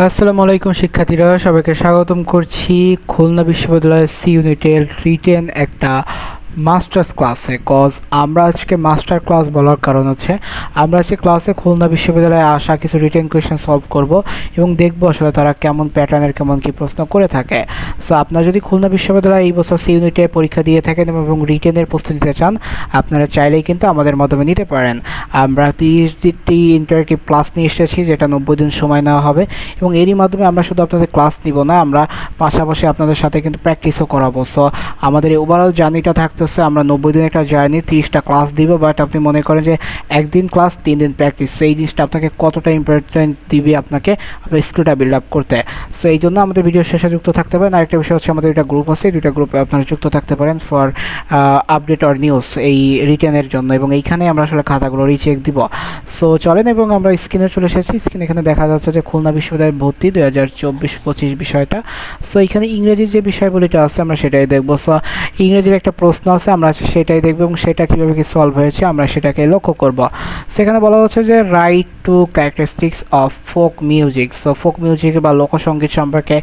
আসসালামু আলাইকুম শিক্ষার্থীরা, সবাইকে স্বাগতম করছি খুলনা বিশ্ববিদ্যালয়ের সি ইউনিটের রিটেন একটা মাস্টার্স ক্লাসে। আমরা আজকে মাস্টার ক্লাস বলার কারণ হচ্ছে আমরা আজকে ক্লাসে খুলনা বিশ্ববিদ্যালয়ে আসা কিছু রিটেন কোয়েশ্চেন সলভ করব এবং দেখব আসলে তারা কেমন প্যাটার্নের কেমন কি প্রশ্ন করে থাকে। সো আপনারা যদি খুলনা বিশ্ববিদ্যালয়ে এই বছর সি ইউনিটে পরীক্ষা দিয়ে থাকেন এবং রিটেনের প্রস্তুতি নিতে চান, আপনারা চাইলেই কিন্তু আমাদের মাধ্যমে নিতে পারেন। আমরা 30টি ইন্টারেক্টিভ ক্লাস নিয়ে এসেছি, যেটা 90 দিন সময় নেওয়া হবে এবং এরই মাধ্যমে আমরা শুধু আপনাদের ক্লাস নিব না, আমরা পাশাপাশি আপনাদের সাথে কিন্তু প্র্যাকটিসও করাবো। সো আমাদের এই ওভারঅল জার্নিটা থাকতেছে আমরা 90 দিনের একটা জার্নি, 30টা ক্লাস দিব। বাট আপনি মনে করেন যে একদিন ক্লাস 3 দিন প্র্যাকটিস, সেই জিনিসটা আপনাকে কতটা ইম্পর্টেন্ট দিবে আপনাকে আপনার স্কিলটা বিল্ড আপ করতে। সো এই জন্য আমাদের ভিডিও শেষে যুক্ত থাকতে পারেন। আরেকটা বিষয় হচ্ছে আমাদের একটা গ্রুপ আছে, দুইটা গ্রুপে আপনারা যুক্ত থাকতে পারেন ফর আপডেট অর নিউজ এই রিটেনের জন্য, এবং এইখানে আমরা আসলে খাতাগুলো রিচেক দিব। সো চলেন এবং আমরা স্ক্রিনে চলে এসেছি। স্ক্রিনে এখানে দেখা যাচ্ছে যে খুলনা বিশ্ববিদ্যালয়ের ভর্তি 2024-25 বিষয়টা। সো এখানে ইংরেজির যে বিষয়গুলিটা আছে আমরা সেটাই দেখব। সো ইংরেজির একটা প্রশ্ন আছে, আমরা সেটাই দেখব এবং সেটা কীভাবে কি সলভ হয়েছে আমরা সেটাকে লক্ষ্য করব। সেখানে বলা হচ্ছে যে right two characteristics of folk music. So folk music বা লোকসঙ্গীত সম্পর্কে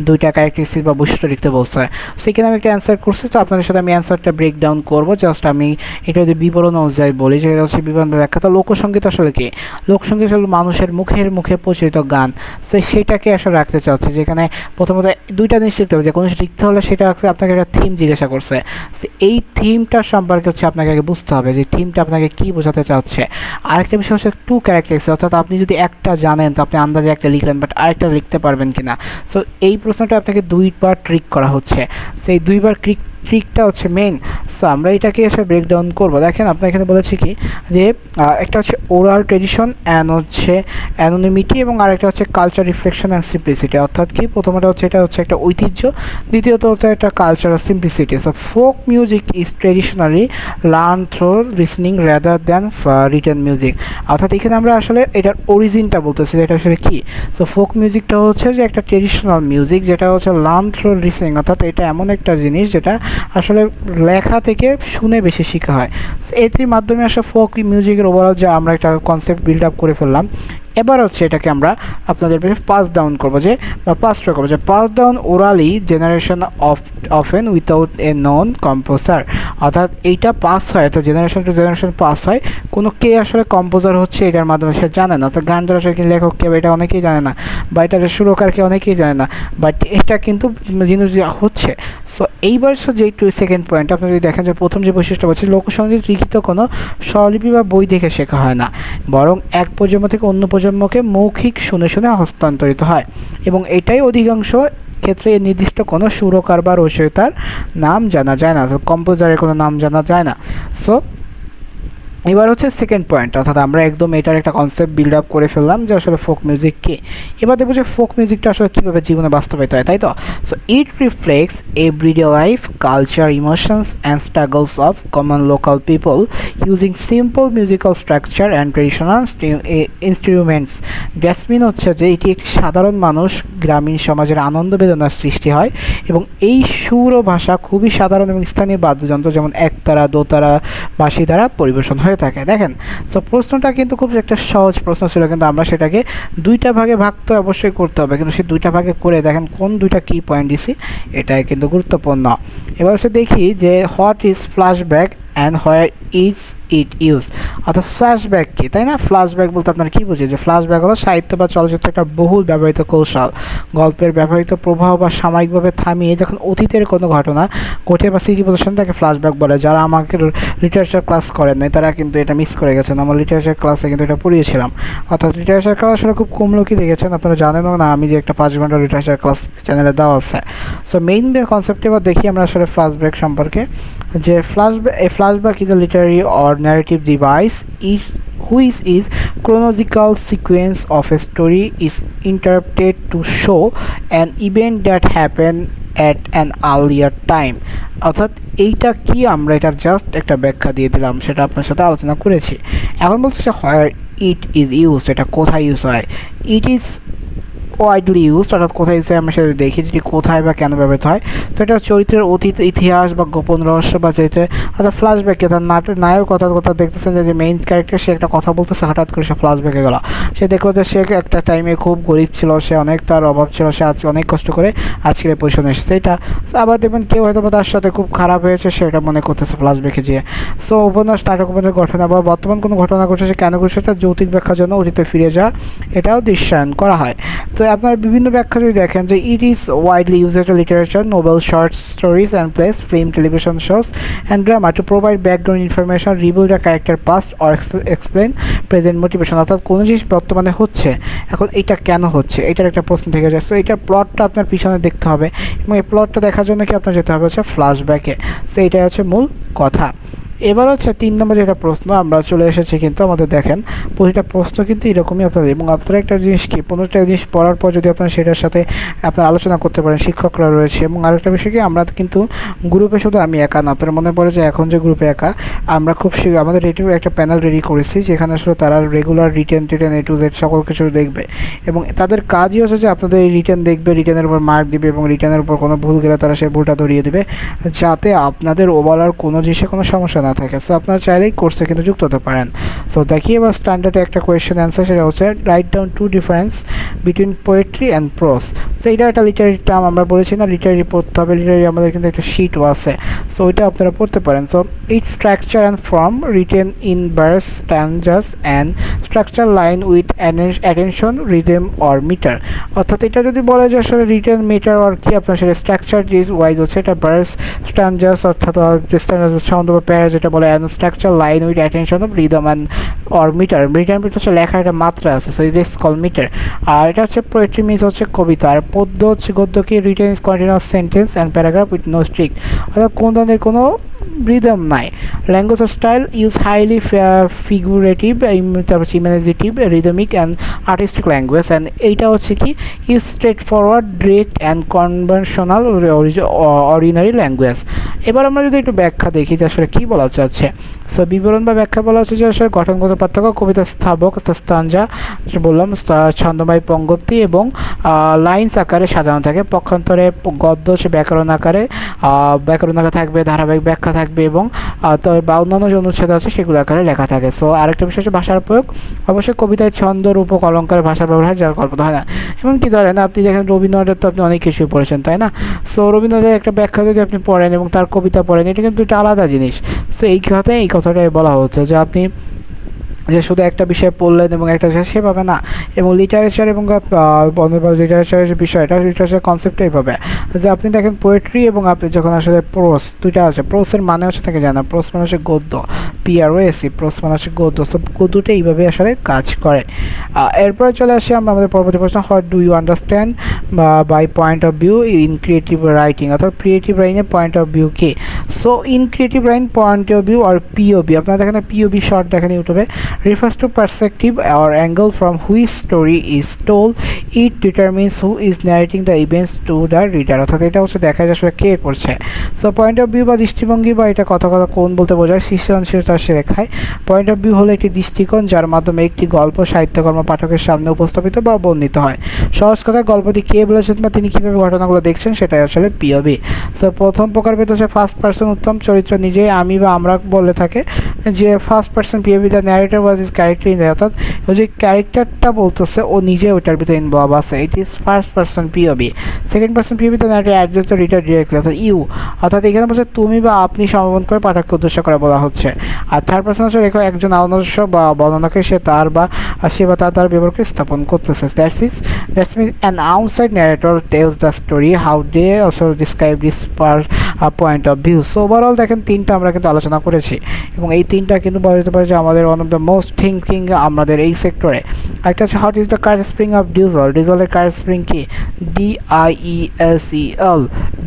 দুইটা ক্যারেক্টারিস্টিক্স বা বৈশিষ্ট্য লিখতে বলছে। সেখানে আমি একটা অ্যান্সার করছি, তো আপনাদের সাথে আমি অ্যান্সারটা ব্রেক ডাউন করবো। জাস্ট আমি এটা যদি বিবরণ অনুযায়ী বলি, যেটা হচ্ছে বিবরণ ব্যাখ্যা। তো লোকসঙ্গীত আসলে কি? লোকসঙ্গীত আসলে মানুষের মুখের মুখে প্রচলিত গান, সেটাকে আসলে রাখতে চাচ্ছে। যেখানে প্রথমত দুইটা জিনিস লিখতে হবে, যে কোনো কিছু লিখতে হলে সেটা আপনাকে একটা থিম জিজ্ঞাসা করছে। এই থিমটার সম্পর্কে হচ্ছে আপনাকে আগে বুঝতে হবে যে থিমটা আপনাকে কী বোঝাতে চাচ্ছে। আরেকটা বিষয় হচ্ছে টু ক্যারেক্টারিস্টিক্স, অর্থাৎ আপনি যদি একটা জানেন তো আপনি আন্দাজে একটা লিখলেন, বাট আরেকটা লিখতে পারবেন কিনা। সো এই প্রশ্নটা আপনাকে দুইবার ট্রিক করা হচ্ছে। সেই দুইবার ট্রিকটা হচ্ছে মেইন। সো আমরা এটাকে এসে ব্রেকডাউন করবো। দেখেন আপনার এখানে বলেছি কি যে একটা হচ্ছে ওরাল ট্রেডিশন অ্যান্ড হচ্ছে অ্যানোনিমিটি, এবং আরেকটা হচ্ছে কালচার রিফ্লেকশন অ্যান্ড সিম্পলিসিটি। অর্থাৎ কি প্রথমটা হচ্ছে এটা হচ্ছে একটা ঐতিহ্য, দ্বিতীয়ত হচ্ছে একটা cultural simplicity. So folk music is traditionally learn through listening rather than written music. অর্থাৎ এখানে আমরা আসলে এটার অরিজিনটা বলতেছি, এটা আসলে কি। সো ফোক মিউজিকটা হচ্ছে যে একটা ট্রেডিশনাল মিউজিক, যেটা হচ্ছে লার্ন থ্রু লিসনিং, অর্থাৎ এটা এমন একটা জিনিস যেটা আসলে লেখা থেকে শুনে বেশি শেখা হয়। এটির মাধ্যমে আসলে ফোক মিউজিকের ওভারঅল যা আমরা একটা কনসেপ্ট বিল্ড আপ করে ফেললাম। এবার হচ্ছে এটাকে আমরা আপনাদের পাস ডাউন করবো, যে বা পাস করবো, যে pass down orally generation often without a non composer. অর্থাৎ এইটা পাস হয়, তো জেনারেশন টু জেনারেশন পাস হয়, কোনো কে আসলে কম্পোজার হচ্ছে এটার মাধ্যমে সে জানে না। অর্থাৎ গানটার আসলে লেখক কে, এটা অনেকেই জানে না, বা এটার সুরকারকে অনেকেই জানে না, বাট এটা কিন্তু জিনিস হচ্ছে। সো এইবার যেই সেকেন্ড পয়েন্ট আপনি যদি দেখেন, যে প্রথম যে বৈশিষ্ট্য বলছে, লোকসঙ্গীত লিখিত কোনো স্বরলিপি বা বই দেখে শেখা হয় না, বরং এক প্রজন্ম থেকে অন্য প্রজন্মকে মৌখিক শুনে শুনে হস্তান্তরিত হয়, এবং এটাই অধিকাংশ ক্ষেত্রে নির্দিষ্ট কোনো সুরকার বা রচয়িতার নাম জানা যায় না, কম্পোজারের কোনো নাম জানা যায় না। সো এবার হচ্ছে সেকেন্ড পয়েন্ট, অর্থাৎ আমরা একদম এটার একটা কনসেপ্ট বিল্ড আপ করে ফেললাম যে আসলে ফোক মিউজিক কী। এবার দেখবো যে ফোক মিউজিকটা আসলে কীভাবে জীবনে বাস্তবায়িত হয়, তাই তো। So it reflects everyday life, culture, emotions and struggles of common local people using simple musical structure and traditional instruments. That's mean হচ্ছে যে এটি একটি সাধারণ মানুষ গ্রামীণ সমাজের আনন্দ বেদনার সৃষ্টি হয়, এবং এই সুর ও ভাষা খুবই সাধারণ এবং স্থানীয় বাদ্যযন্ত্র যেমন একতারা, দোতারা, বাঁশি দ্বারা পরিবেশন হয়ে থাকে। দেখেন, সো প্রশ্নটা কিন্তু খুব একটা সহজ প্রশ্ন ছিল, কিন্তু আমরা সেটাকে দুইটা ভাগে ভাগ তো অবশ্যই করতে হবে, কিন্তু সেই দুইটা ভাগে করে দেখেন কোন দুইটা কি পয়েন্ট দিছি, এটাই কিন্তু গুরুত্বপূর্ণ। এবার হচ্ছে দেখি যে what is flashback and where is it use. অর্থাৎ ফ্ল্যাশব্যাক কি, তাই না? ফ্ল্যাশব্যাক বলতে আপনারা কী বুঝি? যে ফ্ল্যাশব্যাক হলো সাহিত্য বা চলচ্চিত্রের একটা বহুল ব্যবহৃত কৌশল, গল্পের ব্যবহৃত প্রবাহ বা সাময়িকভাবে থামিয়ে যখন অতীতের কোনো ঘটনা ঘটে বা স্মৃতি প্রদর্শন তাকে ফ্ল্যাশব্যাক বলে। যারা আমাকে লিটারেচার ক্লাস করেন নাই তারা কিন্তু এটা মিস করে গেছেন, আমার লিটারেচার ক্লাসে কিন্তু এটা পড়িয়েছিলাম। অর্থাৎ লিটারেচার ক্লাস আসলে খুব কম লোকই দেখেছেন, আপনারা জানেনও না আমি যে একটা 5 ঘন্টা লিটারেচার ক্লাস চ্যানেলে দেওয়া আছে। সো মেইন কনসেপ্টে এবার দেখি আমরা আসলে ফ্ল্যাশব্যাক সম্পর্কে, যে flashback is a literary or narrative device which is chronological sequence of a story is interpreted to show an event that happened at an earlier time. অর্থাৎ এইটা কি, আমরা এটার জাস্ট একটা ব্যাখ্যা দিয়ে দিলাম, সেটা আপনার সাথে আলোচনা করেছি। এখন বলছে যে হোয়ার ইট ইজ ইউজড, এটা কোথায় ইউজ হয়। ইট ইজ ওয়াইডলি ইউজ, অর্থাৎ কোথায় ইউজ হয় আমরা সেটা দেখি যেটি কোথায় বা কেন ব্যবহৃত হয়। সেটা চরিত্রের অতীত ইতিহাস বা গোপন রহস্য বা চরিত্রের অর্থাৎ ফ্ল্যাশব্যাকে, অর্থাৎ নায়ক কথা দেখতেছেন যে মেইন ক্যারেক্টার সে একটা কথা বলতেছে, হঠাৎ করে সে ফ্ল্যাশব্যাকে গেল, সে দেখলো যে সে একটা টাইমে খুব গরিব ছিল, সে অনেক তার অভাব ছিল, সে আজকে অনেক কষ্ট করে আজকের এই পজিশনে এসেছে। এটা আবার দেখবেন কেউ হয়তো বা তার সাথে খুব খারাপ হয়েছে, সেটা মনে করতেছে ফ্ল্যাশব্যাকে যেয়ে। সো উপন্যাস নাটক উপন্যাসের ঘটনা বা বর্তমান কোনো ঘটনা ঘটছে সে কেন ঘটছে তার যৌক্তিক ব্যাখ্যার জন্য অতীতে ফিরে যাওয়া এটাও দৃশ্যায়ন করা হয়। তো আপনার বিভিন্ন ব্যাখ্যা যদি দেখেন যে it is widely used in literature, Nobel, short stories and place, film, television shows and drama to provide background information, reveal the character past or explain present motivation. অর্থাৎ কোনো জিনিস বর্তমানে হচ্ছে, এখন এটা কেন হচ্ছে এটার একটা প্রশ্ন থেকে যায়। সো এটার প্লটটা আপনার পিছনে দেখতে হবে এবং এই প্লটটা দেখার জন্য কি আপনার যেতে হবে হচ্ছে ফ্ল্যাশব্যাকে। সো এটাই হচ্ছে মূল কথা। এবার হচ্ছে 3 নম্বর যেটা প্রশ্ন আমরা চলে এসেছি, কিন্তু আমাদের দেখেন প্রতিটা প্রশ্ন কিন্তু এরকমই আপনাদের, এবং আপনারা একটা জিনিস কি 15টা জিনিস পড়ার পর যদি আপনারা সেটার সাথে আপনারা আলোচনা করতে পারেন, শিক্ষকরা রয়েছে। এবং আরেকটা বিষয় কি আমরা কিন্তু গ্রুপে শুধু আমি একা না, আপনার মনে পড়ে যে এখন যে গ্রুপে একা আমরা খুব শীঘ্র আমাদের রেডিও একটা প্যানেল রেডি করেছি যেখানে আসলে তারা regular written A to Z সকল কিছু দেখবে এবং তাদের কাজই হচ্ছে যে আপনাদের এই রিটেন দেখবে, রিটেনের উপর মার্ক দিবে এবং রিটেনের উপর কোনো ভুল গেলে তারা সেই ভুলটা ধরিয়ে দেবে যাতে আপনাদের ওভারঅল কোনো জিনিসে কোনো সমস্যা না থাকে। সো আপনারা চাইলেই কোর্সে কিন্তু যুক্ত হতে পারেন। সো দেখি এবার স্ট্যান্ডার্ডে একটা কোয়েশ্চেন অ্যান্সার, সেটা হচ্ছে write down 2 difference between poetry and pros. So এটা একটা লিটারি টার্ম, আমরা বলেছি না লিটারি পড়তে হবে, লিটারি আমাদের কিন্তু একটা শিটও আছে, সো ওইটা আপনারা পড়তে পারেন। So its structure and form written in verse, standards and structure line with attention, rhythm or metre. অর্থাৎ এটা যদি বলা যায় আসলে রিটেন, মিটার অর কি আপনার সেটা স্ট্রাকচার ওয়াইজ হচ্ছে এটা ভার্স, স্ট্যান্ডার্স অর্থাৎ স্ট্যান্ডার্স ছন্দ বা প্যারা যেটা বলে, and structure line with attention of rhythm and or metre. Metre হচ্ছে লেখার একটা মাত্রা আছে, so it is call metre. আর এটা হচ্ছে পোয়েট্রি মিনস হচ্ছে কবিতা, আর পদ্য হচ্ছে গদ্য কি written is continuous sentence and paragraph with no strict, অর্থাৎ কোন ধরনের কোনো রিদম নাই। Language of style use highly figurative, তারপর imaginative, rhythmic and artistic language, and এইটা হচ্ছে কি use straight forward, direct and conventional ordinary language. এবার আমরা যদি একটু ব্যাখ্যা দেখি যে আসলে কী বলা যাচ্ছে। সো বিবরণ বা ব্যাখ্যা বলা হচ্ছে যে আসলে গঠনগত পার্থক্য, কবিতার স্থাবক স্তাঞ্জা বললাম, ছন্দময় পঙ্গক্তি এবং লাইন্স আকারে সাজানো থাকে, পক্ষান্তরে গদ্য হচ্ছে ব্যাকরণ আকারে থাকবে, ধারাবাহিক ব্যাখ্যা থাকবে এবং বা অন্যান্য যে অনুচ্ছেদ আছে সেগুলো আকারে লেখা থাকে। সো আরেকটা বিষয় হচ্ছে ভাষার প্রয়োগ, অবশ্যই কবিতায় ছন্দ, রূপক, অলঙ্কার ভাষা ব্যবহার হয় যার কল্পনা হয় না। এমনকি ধরেন আপনি দেখেন রবীন্দ্রনাথের তো আপনি অনেক কিছুই পড়েছেন তাই না, সো রবীন্দ্রনাথের একটা ব্যাখ্যা যদি আপনি পড়েন এবং তার কবিতা পড়েন এটা কিন্তু একটা আলাদা জিনিস। সো এই কথাটাই বলা হচ্ছে যে আপনি যে শুধু একটা বিষয় পড়লেন এবং একটা বিষয় সেভাবে না, এবং লিটারেচার এবং লিটারেচারের যে বিষয়টা লিটারেচার কনসেপ্টটাই পাবে যে আপনি দেখেন পোয়েট্রি এবং আপনি যখন আসলে প্রোস দুইটা আছে, প্রোসের মানে হচ্ছে তাকে জানা, প্রোস মানে হচ্ছে গদ্য, PROS, প্রোস মানে হচ্ছে গদ্য। সব গদ্যটা এইভাবে আসলে কাজ করে। এরপরে চলে আসি আমরা আমাদের পরবর্তী প্রশ্ন, what do you understand by point of view in creative writing, অর্থাৎ ক্রিয়েটিভ রাইটিংয়ের পয়েন্ট অফ ভিউ কি। So in creative writing point of view আর POV, আপনারা দেখেন POV শর্ট দেখেন ইউটিউবে, refers to perspective or angle from which story is told. It determines who is narrating the events to the reader, অর্থাৎ এটা হচ্ছে দেখা যায় আসলে কে করছে। সো পয়েন্ট অফ ভিউ বা দৃষ্টিভঙ্গি বা এটা কথা কোন বলতে বোঝায়, সৃষ্টিশীলতা শেখায়। পয়েন্ট অফ ভিউ হলো একটি দৃষ্টিকোণ যার মাধ্যমে একটি গল্প সাহিত্যকর্ম পাঠকের সামনে উপস্থাপিত বা বর্ণিত হয়। সহজ কথায় গল্পটি কে বলেছেন বা তিনি কীভাবে ঘটনাগুলো দেখছেন সেটাই আসলে POV। সো প্রথম প্রকারভেদ হচ্ছে ফার্স্ট পার্সন, উত্তম চরিত্র নিজে আমি বা আমরা বলে থাকে যে first person POV, the narrator was is character in, অর্থাৎ ও যে ক্যারেক্টারটা বলতেছে ও নিজে ওইটার ভিতরে ইনভলভ আছে, it is first person POV। Second person POV, the narrator address the reader directly, অর্থাৎ ইউ, অর্থাৎ এখানে বলছে তুমি বা আপনি সম্বোধন করে পাঠককে উদ্দেশ্য করে বলা হচ্ছে। আর থার্ড পার্সন হচ্ছে একজন আদর্শ বা বর্ণনাকে সে তার বা সে বা তার দ্বারা ব্যবহারকে স্থাপন করতেছে। That's mean an outside narrator tells the story, how they also describe this point of view. So overall দেখেন তিনটা আমরা কিন্তু আলোচনা করেছি এবং এই তিনটা কিন্তু বলা যেতে পারে যে আমাদের one of the most thinking আমাদের এই সেক্টরে। একটা হচ্ছে what is the current spring of diesel, ডিজলের কারেন্ট স্প্রিং কি, DIESEL,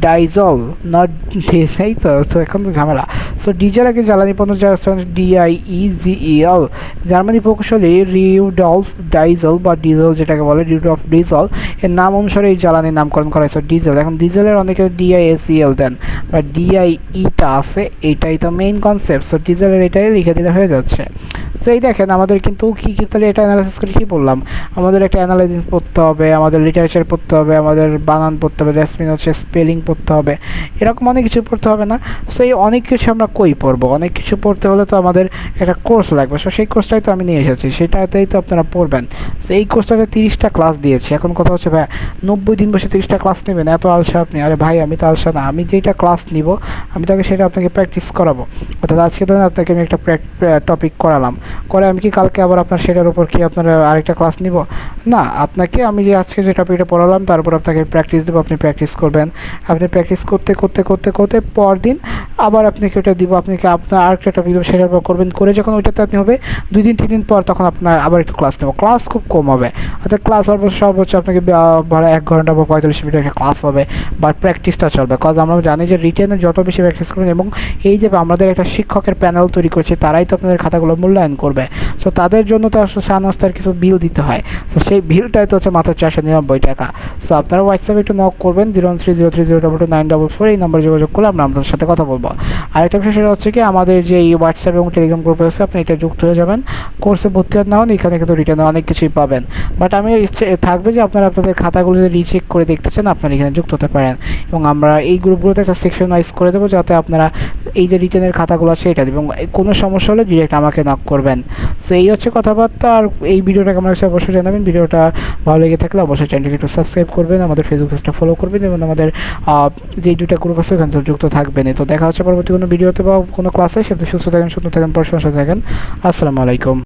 ডাইজল, নট ডিজ, এই তো এখন তো ঝামেলা। সো ডিজেল একটি জ্বালানি পণ্য যার DIEGEL, জার্মানি প্রকৌশলী রিউডলফ ডাইজেল বা ডিজেল যেটাকে বলে রিউডলফ ডিজেল এর নাম অনুসারে এই জ্বালানির নামকরণ করা হয়েছে ডিজেল। এখন ডিজেলের অনেকে DISEL দেন বা DIEটা আছে, এইটাই তো মেইন কনসেপ্ট। সো ডিজেলের এটাই লিখে দিলে হয়ে যাচ্ছে। সো এই দেখেন আমাদের কিন্তু কী কী, তাহলে এটা অ্যানালাইসিস করে কী বললাম, আমাদের একটা অ্যানালাইসিস পড়তে হবে, আমাদের লিটারেচার পড়তে হবে, আমাদের বানান পড়তে হবে, রেসমিন হচ্ছে স্পেলিং পড়তে হবে, এরকম অনেক কিছু পড়তে হবে না? সো এই অনেক কিছু আমরা কই পড়বো, অনেক কিছু পড়তে হলে তো আমাদের একটা কোর্স লাগবে। সো সেই কোর্সটাই তো আমি নিয়ে এসেছি, সেটাতেই তো আপনারা পড়বেন। সো এই কোর্সটাতে 30টা ক্লাস দিয়েছি। এখন কথা হচ্ছে ভাই 90 দিন বসে 30টা ক্লাস নেবেন, এত আলসা আপনি? আরে ভাই আমি তো আলসা না, আমি যেটা ক্লাস নিব আমি তাকে সেটা আপনাকে প্র্যাকটিস করাবো। অর্থাৎ আজকে ধরেন আপনাকে আমি একটা টপিক করালাম, করে আমি কি কালকে আবার আপনার সেটার উপর কি আপনার আরেকটা ক্লাস নিব? না, আপনাকে আমি যে আজকে যে টপিকটা পড়ালাম তারপর আপনাকে প্র্যাকটিস দেবো, আপনি প্র্যাকটিস করবেন। আপনি প্র্যাকটিস করতে করতে করতে করতে পরদিন আবার আপনাকে ওটা দিব, আপনাকে আপনার আরেকটা টপিক দেবো, সেটার উপর করবেন। করে যখন ওইটাতে আপনি হবে 2 দিন 3 দিন পর, তখন আপনার আবার একটু ক্লাস নেব। ক্লাস খুব কম হবে, অর্থাৎ ক্লাস সর্বোচ্চ আপনাকে 1 ঘন্টা বা 45 মিনিটের একটা ক্লাস হবে, বাট প্র্যাকটিসটা চলবে। কজ আমরা জানি যে রিটেনে যত বেশি প্র্যাকটিস করবেন, এবং এই যে আমাদের একটা শিক্ষকের প্যানেল তৈরি করছে, তারাই তো আপনাদের খাতাগুলো মূল্যায়ন করবে। সো তাদের জন্য তো আসলে চা নাস্তার কিছু বিল দিতে হয়। সো সেই বিলটাই তো হচ্ছে মাত্র 499 টাকা। সো আপনারা হোয়াটসঅ্যাপে একটু নক করবেন 01303022944, এই নাম্বারে যোগাযোগ করলে আমরা আপনাদের সাথে কথা বলবো। আরেকটা বিষয় সেটা হচ্ছে কি, আমাদের যে এই হোয়াটসঅ্যাপ এবং টেলিগ্রাম গ্রুপ আছে, আপনি এটা যুক্ত হয়ে যাবেন। কোর্সে ভর্তি হন না হন, এখানে কিন্তু রিটার্নে অনেক কিছুই পাবেন। বাট আমি থাকবে যে আপনারা আপনাদের খাতাগুলো যদি রিচেক করে দেখতে চান, আপনারা এখানে যুক্ত হতে পারেন, এবং আমরা এই গ্রুপগুলোতে একটা সেকশন ওয়াইজ করে দেবো, যাতে আপনারা এই যে রিটার্নের খাতাগুলো আছে এটা, এবং কোনো সমস্যা হলে ডিরেক্ট আমাকে নক করবেন। সো এই হচ্ছে কথাবার্তা। আর এই ভিডিওটা কেমন হচ্ছে অবশ্যই জানাবেন। ভিডিওটা ভালো লেগে থাকলে অবশ্যই চ্যানেলটিকে একটু সাবস্ক্রাইব করবেন, আমাদের ফেসবুক পেজটা ফলো করবেন, এবং আমাদের যে 2টা গ্রুপ আছে ওখানে তো যুক্ত থাকবেন। তো দেখা হচ্ছে পরবর্তী কোনো ভিডিওতে বা কোনো ক্লাসে। সেটা সুস্থ থাকেন, সুন্দর থাকেন, পড়াশোনার সাথে থাকেন। আসসালামু আলাইকুম।